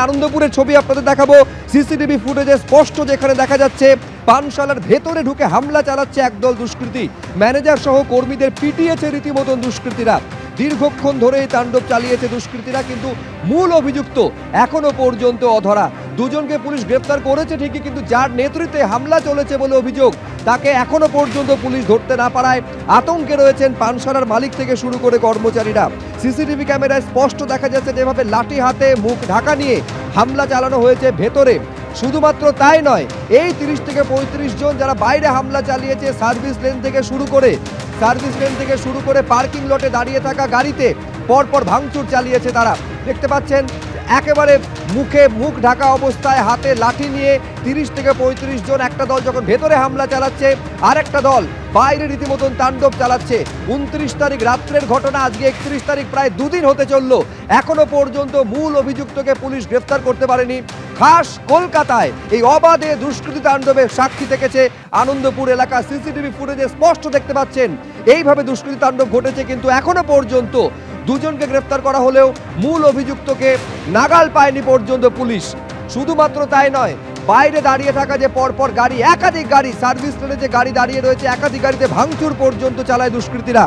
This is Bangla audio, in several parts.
আনন্দপুরের ছবি আপনাদের দেখাবো। সিসিটিভি ফুটেজে স্পষ্ট যেখানে দেখা যাচ্ছে পানশালার ভেতরে ঢুকে হামলা চালাচ্ছে একদল দুষ্কৃতী। ম্যানেজার সহ কর্মীদের পিটিয়েছে রীতিমতন দুষ্কৃতীরা। দীর্ঘক্ষণ ধরে এই তাণ্ডব চালিয়েছে দুষ্কৃতীরা, কিন্তু মূল অভিযুক্ত এখনো পর্যন্ত অধরা। দুজনকে পুলিশ গ্রেফতার করেছে ঠিকই, কিন্তু যার নেতৃত্বে হামলা চলেছে বলে অভিযোগ তাকে এখনো পর্যন্ত পুলিশ ধরতে না পারায় আতঙ্কে রয়েছেন পানশালার মালিক থেকে শুরু করে কর্মচারীরা। সিসিটিভি ক্যামেরায় স্পষ্ট দেখা যাচ্ছে যেভাবে লাঠি হাতে মুখ ঢাকা নিয়ে হামলা চালানো হয়েছে ভেতরে। শুধুমাত্র তাই নয়, এই 30 থেকে 35 জন যারা বাইরে হামলা চালিয়েছে, সার্ভিস লেন থেকে শুরু করে পার্কিং লটে দাঁড়িয়ে থাকা গাড়িতে পরপর ভাঙচুর চালিয়েছে তারা। দেখতে পাচ্ছেন একেবারে মুখ ঢাকা অবস্থায় হাতে লাঠি নিয়ে 30 থেকে 35 জন একটা দল যখন ভেতরে হামলা চালাচ্ছে, আর একটা দল বাইরে রীতিমতন তাণ্ডব চালাচ্ছে। 29 তারিখ রাত্রের ঘটনা, আজকে 31 তারিখ, প্রায় দুদিন হতে চলল, এখনো পর্যন্ত মূল অভিযুক্তকে পুলিশ গ্রেফতার করতে পারেনি। খাস কলকাতায় এই অবাধে দুষ্কৃতী তাণ্ডবের সাক্ষী থেকেছে আনন্দপুর এলাকা। সিসিটিভি ফুটেজে স্পষ্ট দেখতে পাচ্ছেন এইভাবে দুষ্কৃতী তাণ্ডব ঘটেছে, কিন্তু এখনো পর্যন্ত দুজনকে গ্রেফতার করা হলেও মূল অভিযুক্তকে নাগাল পায়নি পর্যন্ত পুলিশ। শুধুমাত্র তাই নয়, বাইরে দাঁড়িয়ে থাকা যে পরপর গাড়ি, একাধিক গাড়ি, সার্ভিস লেনে যে গাড়ি দাঁড়িয়ে রয়েছে, একাধিক গাড়িতে ভাঙচুর পর্যন্ত চালায় দুষ্কৃতীরা।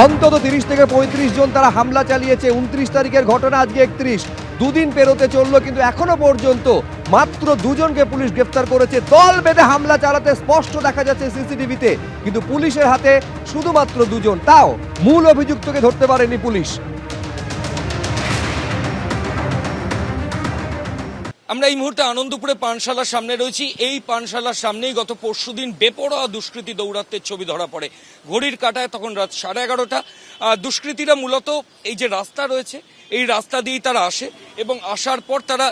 অন্তত 30 থেকে 35 জন তারা হামলা চালিয়েছে। 29 তারিখের ঘটনা, আজকে 31, দুদিন পেরোতে চললো, কিন্তু এখনো পর্যন্ত মাত্র দুজনকে পুলিশ গ্রেফতার করেছে। দল বেঁধে হামলা চালাতে স্পষ্ট দেখা যাচ্ছে সিসিটিভিতে, কিন্তু পুলিশের হাতে শুধুমাত্র দুজন, তাও মূল অভিযুক্তকে ধরতে পারেনি পুলিশ। আমরা এই মুহূর্তে আনন্দপুরে পানশালার সামনে রয়েছি। এই পানশালার সামনেই গত পরশুদিন বেপরোয়া দুষ্কৃতী দৌরাত্মের ছবি ধরা পড়ে। ঘড়ির কাঁটায় তখন রাত 11:30। দুষ্কৃতীরা মূলত এই যে রাস্তা রয়েছে, এই রাস্তা দিয়েই তারা আসে এবং আসার পর তারা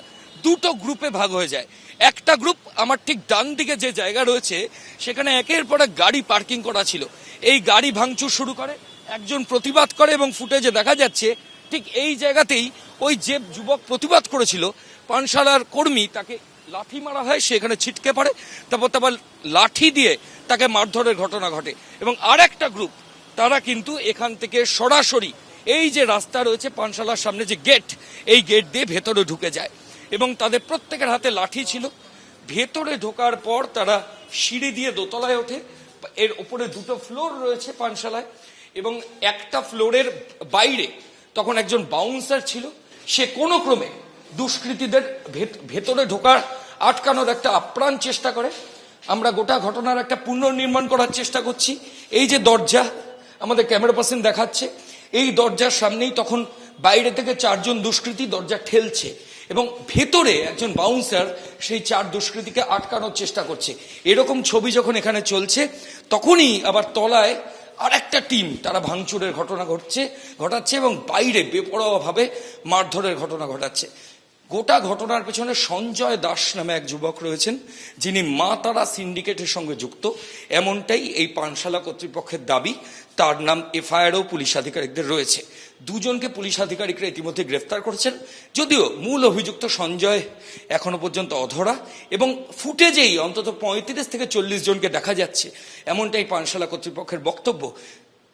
দুটো গ্রুপে ভাগ হয়ে যায়। একটা গ্রুপ আমার ঠিক ডান দিকে যে জায়গা রয়েছে সেখানে একের পর এক গাড়ি পার্কিং করা ছিল, এই গাড়ি ভাঙচুর শুরু করে। একজন প্রতিবাদ করে এবং ফুটেজে দেখা যাচ্ছে ঠিক এই জায়গাতেই ওই যে যুবক প্রতিবাদ করেছিল, পানশালার কর্মী, তাকে লাঠি মারা হয়, সেখানে ছিটকে পড়ে। তারপর লাঠি দিয়ে তাকে মারধরের ঘটনা ঘটে। এবং আর একটা গ্রুপ তারা কিন্তু এখান থেকে সরাসরি এই যে রাস্তা রয়েছে পানশালার সামনে যে গেট, এই গেট দিয়ে ভেতরে ঢুকে যায় এবং তাদের প্রত্যেকের হাতে লাঠি ছিল। ভেতরে ঢোকার পর তারা সিঁড়ি দিয়ে দোতলায় ওঠে। এর ওপরে দুটো ফ্লোর রয়েছে পানশালায় এবং একটা ফ্লোরের বাইরে তখন একজন বাউন্সার ছিল। সে কোনো ক্রমে দুষ্কৃতীদের ভেতরে ঢোকার আটকানোর একটা আপ্রাণ চেষ্টা করে। আমরা গোটা ঘটনার একটা পুনর্নির্মাণ করার চেষ্টা করছি। এই যে দরজা আমাদের ক্যামেরা পার্সন দেখাচ্ছে, এই দরজার সামনেই তখন বাইরে থেকে 4 জন দুষ্কৃতী দরজা ঠেলছে এবং ভেতরে একজন বাউন্সার সেই 4 দুষ্কৃতীকে আটকানোর চেষ্টা করছে। এরকম ছবি যখন এখানে চলছে, তখনই আবার তলায় আর একটা টিম তারা ভাঙচুরের ঘটনা ঘটাচ্ছে এবং বাইরে বেপরোয়াভাবে মারধরের ঘটনা ঘটাচ্ছে। গোটা ঘটনার পেছনে সঞ্জয় দাস নামে এক যুবক রয়েছেন, যিনি মা তারা সিন্ডিকেটের সঙ্গে যুক্ত, এমনটাই এই পানশালা কর্তৃপক্ষের দাবি। তার নাম এফআইআরও পুলিশ আধিকারিকদের রয়েছে। দুজনকে পুলিশ আধিকারিকরা ইতিমধ্যে গ্রেফতার করেছেন, যদিও মূল অভিযুক্ত সঞ্জয় এখনো পর্যন্ত অধরা এবং ফুটেজেই অন্তত 35 থেকে 40 জনকে দেখা যাচ্ছে, এমনটাই পানশালা কর্তৃপক্ষের বক্তব্য।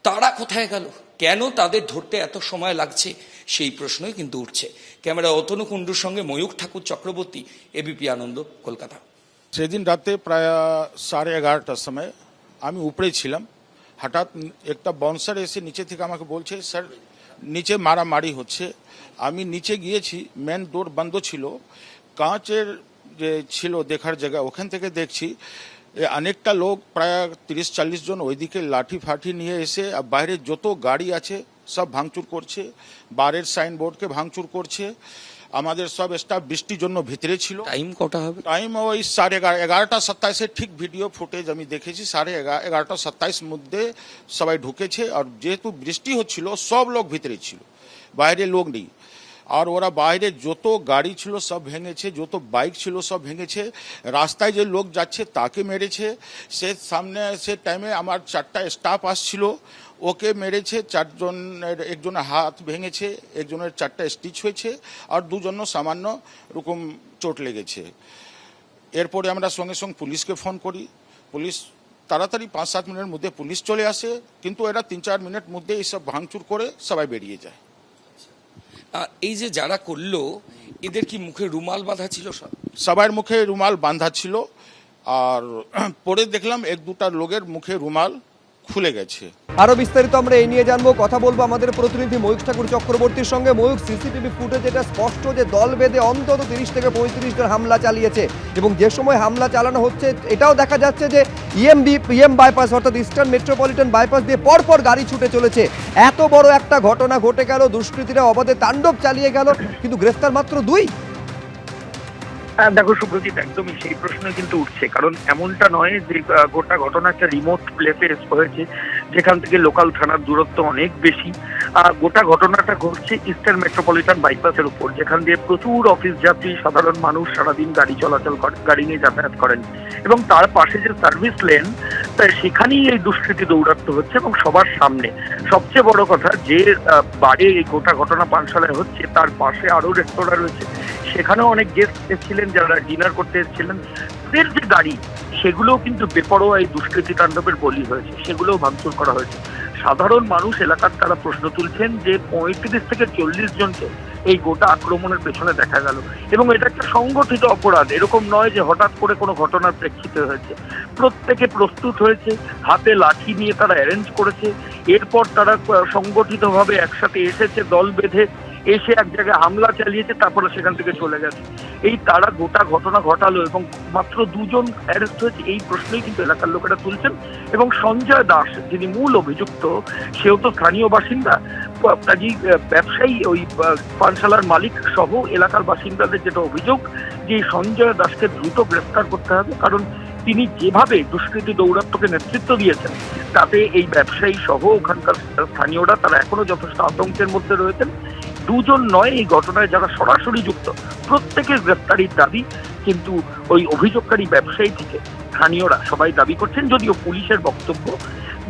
তারা কোথায় গেল, কেন তাদের ধরতে এত সময় লাগছে, সেই প্রশ্নই কিন্তু উঠছে। ক্যামেরা অতনু কুণ্ডুর সঙ্গে ময়ূখ ঠাকুর চক্রবর্তী, এবিপি আনন্দ, কলকাতা। সেদিন রাতে প্রায় 11:30টার সময় আমি উপরে ছিলাম। হঠাৎ একটা বাউন্সার এসে নিচে থেকে আমাকে বলছে, স্যার নিচে মারামারি হচ্ছে। আমি নিচে গিয়েছি, মেন ডোর বন্ধ ছিল, কাঁচের যে ছিল দেখার জায়গা, ওখান থেকে দেখছি অনেকটা লোক, প্রায় 30-40 জন ওইদিকে লাঠি ফাঠি নিয়ে এসে বাইরে যত গাড়ি আছে সব ভাঙচুর করছে, বারের সাইনবোর্ডকে ভাঙচুর করছে। আমাদের সব স্টাফ বৃষ্টির জন্য ভিতরে ছিল। টাইম কটা হবে? টাইম ওই 11:30 ঠিক ভিডিও ফুটেজ আমি দেখেছি। 11:30 মধ্যে সবাই ঢুকেছে, আর যেহেতু বৃষ্টি হচ্ছিল সব লোক ভিতরে ছিল, বাইরে লোক নেই। আর ওরা বাইরে যত গাড়ি ছিল সব ভেঙেছে, যত বাইক ছিল সব ভেঙেছে। রাস্তায় যে লোক যাচ্ছে তাকে মেরেছে। সে সামনে সে টাইমে আমার 4টা স্টাফ আসছিল, ওকে মেরেছে। 4 জনের, একজনের হাত ভেঙেছে, একজনের 4টা স্টিচ হয়েছে, আর 2 জন সামান্য রকম চোট লেগেছে। এরপরে আমরা সঙ্গে সঙ্গে পুলিশকে ফোন করি। পুলিশ তাড়াতাড়ি 5-7 মিনিটের মধ্যে পুলিশ চলে আসে, কিন্তু এরা 3-4 মিনিট মধ্যে এইসব ভাঙচুর করে সবাই বেরিয়ে যায়। এই যে যারা করলো, এদের কি মুখে রুমাল বাঁধা ছিল সব? সবার মুখে রুমাল বাঁধা ছিল, আর পরে দেখলাম 1-2টা লোকের মুখে রুমাল খুলে গেছে। আরো বিস্তারিত আমরা এই নিয়ে জানবো, কথা বলবো আমাদের প্রতিনিধি ময়ূক ঠাকুর চক্রবর্তীর সঙ্গে। ময়ূক, সিসিটিভি ফুটেজ এটা স্পষ্ট যে দল বেঁধে অন্তত 30 থেকে 35 জন হামলা চালিয়েছে, এবং যে সময় হামলা চালানো হচ্ছে এটাও দেখা যাচ্ছে যে ইএম বাইপাস অর্থাৎ ইস্টার্ন মেট্রোপলিটন বাইপাস দিয়ে পরপর গাড়ি ছুটে চলেছে। এত বড় একটা ঘটনা ঘটে গেল, দুষ্কৃতীরা অবাধে তাণ্ডব চালিয়ে গেল, কিন্তু গ্রেফতার মাত্র 2। দেখো সুব্রজিৎ, একদমই সেই প্রশ্ন কিন্তু উঠছে, কারণ এমনটা নয় যে গোটা ঘটনা একটা রিমোট প্লেসে হয়েছে যেখান থেকে লোকাল থানার দূরত্ব অনেক বেশি। গোটা ঘটনাটা ঘটছে ইস্টার্ন মেট্রোপলিটন বাইপাসের উপর, যেখান দিয়ে প্রচুর অফিস যাত্রী, সাধারণ মানুষ সারাদিন গাড়ি চলাচল করে, গাড়ি নিয়ে যাতায়াত করেন, এবং তার পাশে যে সার্ভিস লেন, তাই সেখানেই এই দুষ্কৃতী দৌরাত্ম্য হচ্ছে এবং সবার সামনে। সবচেয়ে বড় কথা, যে বারে এই গোটা ঘটনা পানশালায় হচ্ছে তার পাশে আরো রেস্তোরাঁ রয়েছে, সেখানেও অনেক গেস্ট এসেছিলেন যারা ডিনার করতে এসেছিলেন। তাদের যে গাড়ি, সেগুলোও কিন্তু বেপরোয়া এই দুষ্কৃতী তাণ্ডবের বলি হয়েছে, সেগুলোও ভাঙচুর করা হয়েছে। সাধারণ মানুষ এলাকার তারা প্রশ্ন তুলছেন যে 35 থেকে 40 জনকে এই গোটা আক্রমণের পেছনে দেখা গেল, এবং এটা একটা সংগঠিত অপরাধ। এরকম নয় যে হঠাৎ করে কোনো ঘটনার প্রেক্ষিতে হয়েছে। প্রত্যেকে প্রস্তুত হয়েছে, হাতে লাঠি নিয়ে তারা অ্যারেঞ্জ করেছে, এরপর তারা সংগঠিতভাবে একসাথে এসেছে দল বেঁধে, এসে এক জায়গায় হামলা চালিয়েছে, তারপরে সেখান থেকে চলে গেছে। এই তারা গোটা ঘটনা ঘটালো এবং মাত্র 2 জন অ্যারেস্ট হয়েছে, এই প্রশ্নই কিন্তু এলাকার লোকেরা তুলছেন। এবং সঞ্জয় দাস, যিনি মূল অভিযুক্ত, সেও তো স্থানীয় বাসিন্দা, কাজী ব্যবসায়ী, ওই পানশালার মালিক সহ এলাকার বাসিন্দাদের যেটা অভিযোগ যে সঞ্জয় দাসকে দ্রুত গ্রেফতার করতে হবে, কারণ তিনি যেভাবে দুষ্কৃতী দৌরাত্ম্যকে নেতৃত্ব দিয়েছেন, তাতে এই ব্যবসায়ী সহ ওখানকার স্থানীয়রা তারা এখনো যথেষ্ট আতঙ্কের মধ্যে রয়েছেন। 2 জন নয়, এই ঘটনায় যারা সরাসরি যুক্ত প্রত্যেকের গ্রেফতারির দাবি কিন্তু ওই অভিযোগকারী ব্যবসায়ী থেকে স্থানীয়রা সবাই দাবি করছেন। যদিও পুলিশের বক্তব্য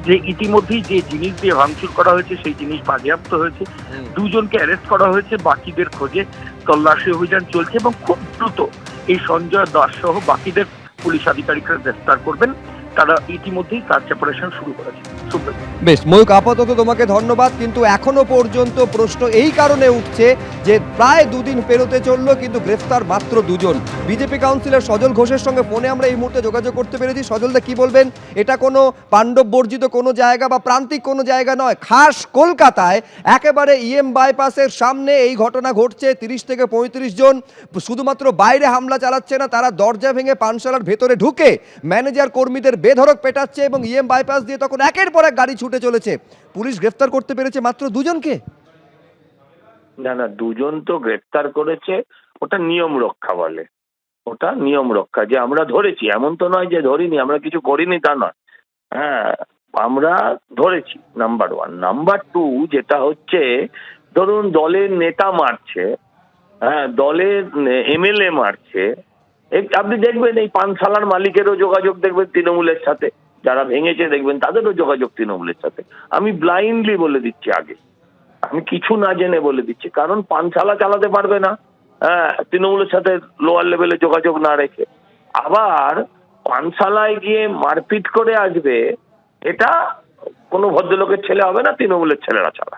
যে ইতিমধ্যেই যে জিনিস দিয়ে ভাঙচুর করা হয়েছে সেই জিনিস বাজেয়াপ্ত হয়েছে, 2 জনকে অ্যারেস্ট করা হয়েছে, বাকিদের খোঁজে তল্লাশি অভিযান চলছে, এবং খুব দ্রুত এই সঞ্জয় দাস সহ বাকিদের পুলিশ আধিকারিকরা গ্রেফতার করবেন। তারা ইতিমধ্যেই সার্চ অপারেশন শুরু করেছে। বেশ ময়ূক, আপাতত তোমাকে ধন্যবাদ, কিন্তু এখনো পর্যন্ত প্রশ্ন এই কারণে উঠছে যে প্রায় 2 দিন পেরোতে চললো, কিন্তু গ্রেফতার মাত্র 2 জন। বিজেপি কাউন্সিলর সজল ঘোষের সঙ্গে ফোনে আমরা এই মুহূর্তে যোগাযোগ করতে পেরেছি। সজলদা, কি বলবেন? এটা কোনো পাণ্ডব বর্জিত কোনো জায়গা বা প্রান্তিক কোনো জায়গা নয়, খাস কলকাতায় একেবারে ইএম বাইপাসের সামনে এই ঘটনা ঘটছে। 30 থেকে 35 জন শুধুমাত্র বাইরে হামলা চালাচ্ছে না, তারা দরজা ভেঙে পানশালার ভেতরে ঢুকে ম্যানেজার কর্মীদের বেধড়ক পেটাচ্ছে, এবং ইএম বাইপাস দিয়ে তখন একের পর এক গাড়ি ছুটে চলেছে। পুলিশ গ্রেফতার করতে পেরেছে মাত্র 2 জনকে। না 2 জন তো গ্রেফতার করেছে, ওটা নিয়ম রক্ষা বলে, ওটা নিয়ম রক্ষা, যে আমরা ধরেছি, এমন তো নয় যে ধরিনি, আমরা কিছু করিনি তা নয়। হ্যাঁ, আমরা ধরেছি, নাম্বার 1। নাম্বার 2 যেটা হচ্ছে, ধরুন দলের নেতা মারছে, হ্যাঁ, দলের এমএলএ মারছে, আপনি দেখবেন এই পানশালার মালিকেরও যোগাযোগ দেখবেন তৃণমূলের সাথে, যারা ভেঙেছে দেখবেন তাদেরও যোগাযোগ তৃণমূলের সাথে। আমি ব্লাইন্ডলি বলে দিচ্ছি, আগে আমি কিছু না জেনে বলে দিচ্ছি, কারণ পানশালা চালাতে পারবে না হ্যাঁ তৃণমূলের সাথে লোয়ার লেভেলে যোগাযোগ না রেখে, আবার পানশালায় গিয়ে মারপিট করে আসবে, এটা কোনো ভদ্রলোকের ছেলে হবে না, তৃণমূলের ছেলেরা চালা।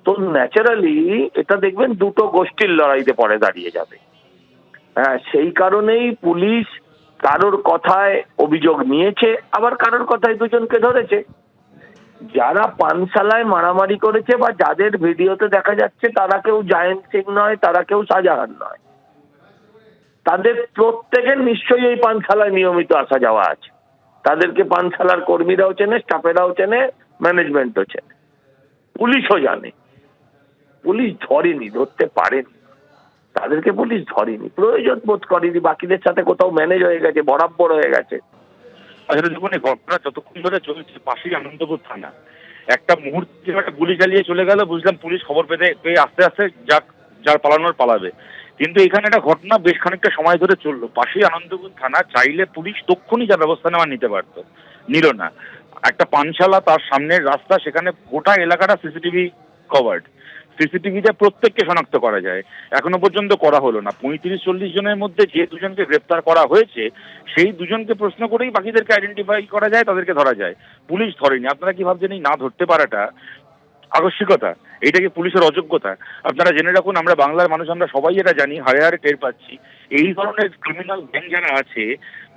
তো ন্যাচারালি এটা দেখবেন 2টো গোষ্ঠীর লড়াইতে পরে দাঁড়িয়ে যাবে। হ্যাঁ, সেই কারণেই পুলিশ কারোর কথায় অভিযোগ নিয়েছে, আবার কারোর কথায় 2 জনকে ধরেছে। যারা পানশালায় মারামারি করেছে বা যাদের ভিডিওতে দেখা যাচ্ছে, তারা কেউ জায়েন্ট সিং নয়, তারা কেউ শাহজাহান নয়, তাদের প্রত্যেকের নিশ্চয়ই এই পানশালায় নিয়মিত আসা যাওয়া আছে। তাদেরকে পানশালার কর্মীরাও চেনে, স্টাফেরাও চেনে, ম্যানেজমেন্টও চেনে, পুলিশও জানে। পুলিশ ধরেনি, ধরতে পারেনি, তাদেরকে পুলিশ ধরেনি, প্রয়োজন বোধ করেনি, বাকিদের সাথে কোথাও ম্যানেজ হয়ে গেছে, বরাবর হয়ে গেছে। আসলে দেখুন, এই ঘটনা যতক্ষণ ধরে চলছে, পাশেই আনন্দপুর থানা, একটা মুহূর্তে একটা গুলি চালিয়ে চলে গেল, বুঝলাম পুলিশ খবর পেয়ে আস্তে আস্তে যার পালানোর পালাবে। কিন্তু এখানে একটা ঘটনা বেশ খানিকটা সময় ধরে চললো, পাশেই আনন্দপুর থানা, চাইলে পুলিশ তক্ষুনি যা ব্যবস্থা নেওয়া নিতে পারতো, নিল না। একটা পানশালা, তার সামনের রাস্তা, সেখানে গোটা এলাকাটা সিসিটিভি কভার্ড, সিসিটিভিতে প্রত্যেককে শনাক্ত করা যায়, এখনো পর্যন্ত করা হলো না। 35-40 জনের মধ্যে যে দুজনকে গ্রেপ্তার করা হয়েছে সেই দুজনকে প্রশ্ন করেই বাকিদেরকে আইডেন্টিফাই করা যায়, তাদেরকে ধরা যায়। পুলিশ ধরেনি। আপনারা কি ভাবছেন এই না ধরতে পারাটা আকস্মিকতা? এটা কি পুলিশের অযোগ্যতা? আপনারা জেনে রাখুন, আমরা বাংলার মানুষ, আমরা সবাই এটা জানি, হাড়ে হাড়ে টের পাচ্ছি, এই ধরনের ক্রিমিনাল গ্যাং যারা আছে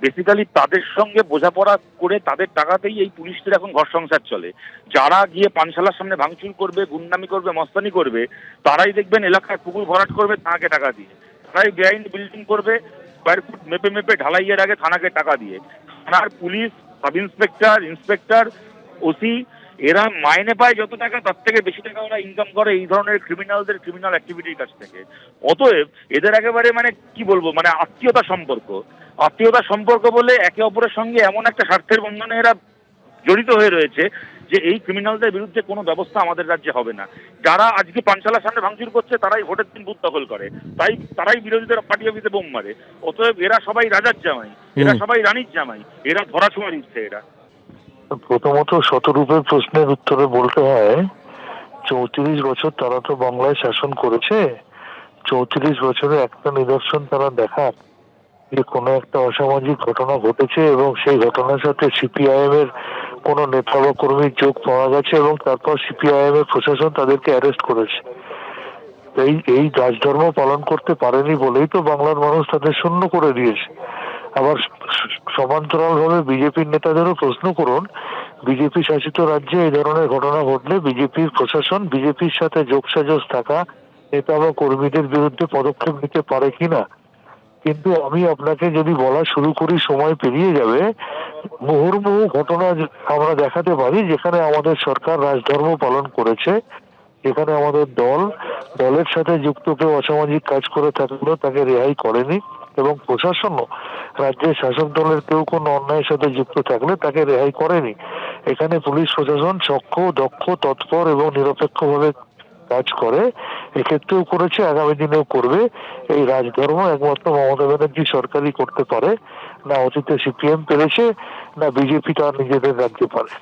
বেসিক্যালি তাদের সঙ্গে বোঝাপড়া করে তাদের টাকাতেই এই পুলিশদের এখন ঘর সংসার চলে। যারা গিয়ে পানশালার সামনে ভাঙচুর করবে, গুন্ডামি করবে, মস্তানি করবে, তারাই দেখবেন এলাকায় পুকুর ভরাট করবে থানাকে টাকা দিয়ে, তারাই বেআইনি বিল্ডিং করবে স্কোয়ার ফুট মেপে মেপে ঢালাইয়ের আগে থানাকে টাকা দিয়ে। থানার police, sub inspector, inspector, OC, এরা মাইনে পায় যত টাকা তার থেকে বেশি টাকা ওরা ইনকাম করে এই ধরনের ক্রিমিনালদের ক্রিমিনাল অ্যাক্টিভিটির কাছ থেকে। অতএব এদের একেবারে মানে কি বলবো, মানে আত্মীয়তা সম্পর্ক বলে একে অপরের সঙ্গে এমন একটা স্বার্থের বন্ধনে এরা জড়িত হয়ে রয়েছে যে এই ক্রিমিনালদের বিরুদ্ধে কোনো ব্যবস্থা আমাদের রাজ্যে হবে না। যারা আজকে পানশালার সামনে ভাঙচুর করছে তারাই ভোটের দিন বুথ দখল করে, তারাই বিরোধীদের পার্টি অফিসে বোম মারে। অতএব এরা সবাই রাজার জামাই, এরা সবাই রানীর জামাই, এরা ধরাছোঁয়া দিচ্ছে। এরা প্রথমত শতরূপের প্রশ্নের উত্তরে বলতে হয়, 34 বছর তারা তো বাংলায় শাসন করেছে। 34 বছরে একটা নিদর্শন তারা দেখাক যে কোনো একটা অসামাজিক ঘটনা ঘটেছে এবং সেই ঘটনার সাথে সিপিআইএম এর কোনো নেতা বা কর্মীর যোগ পাওয়া গেছে এবং তারপর সিপিআইএম এর প্রশাসন তাদেরকে অ্যারেস্ট করেছে। এই রাজধর্ম পালন করতে পারেনি বলেই তো বাংলার মানুষ তাদের শূন্য করে দিয়েছে। আবার সমান্তরাল ভাবে বিজেপির নেতাদেরও প্রশ্ন করুন, বিজেপি শাসিত রাজ্যে এই ধরনের ঘটনা ঘটলে বিজেপির প্রশাসন বিজেপির সাথে যোগসাজশ থাকা নেতা বা কর্মীদের বিরুদ্ধে পদক্ষেপ নিতে পারে কিনা। কিন্তু আমি আপনাকে যদি বলা শুরু করি সময় পেরিয়ে যাবে। মুহুর্মুহু ঘটনা আমরা দেখাতে পারি যেখানে আমাদের সরকার রাজধর্ম পালন করেছে, যেখানে আমাদের দলের সাথে যুক্ত কেউ অসামাজিক কাজ করে থাকলেও তাকে রেহাই করেনি এবং প্রশাসনও রাজ্যের শাসক দলের কেউ কোনো অন্যায়ের সাথে যুক্ত থাকলে তাকে রেহাই করেনি। এখানে পুলিশ প্রশাসন সক্ষ, দক্ষ, তৎপর এবং নিরপেক্ষভাবে কাজ করে, এক্ষেত্রেও করেছে, আগামী দিনেও করবে। এই রাজধর্ম একমাত্র মমতা ব্যানার্জি সরকারই করতে পারে, না অতীতে সিপিএম পেরেছে, না বিজেপি তার নিজেদের রাজ্যে পারে।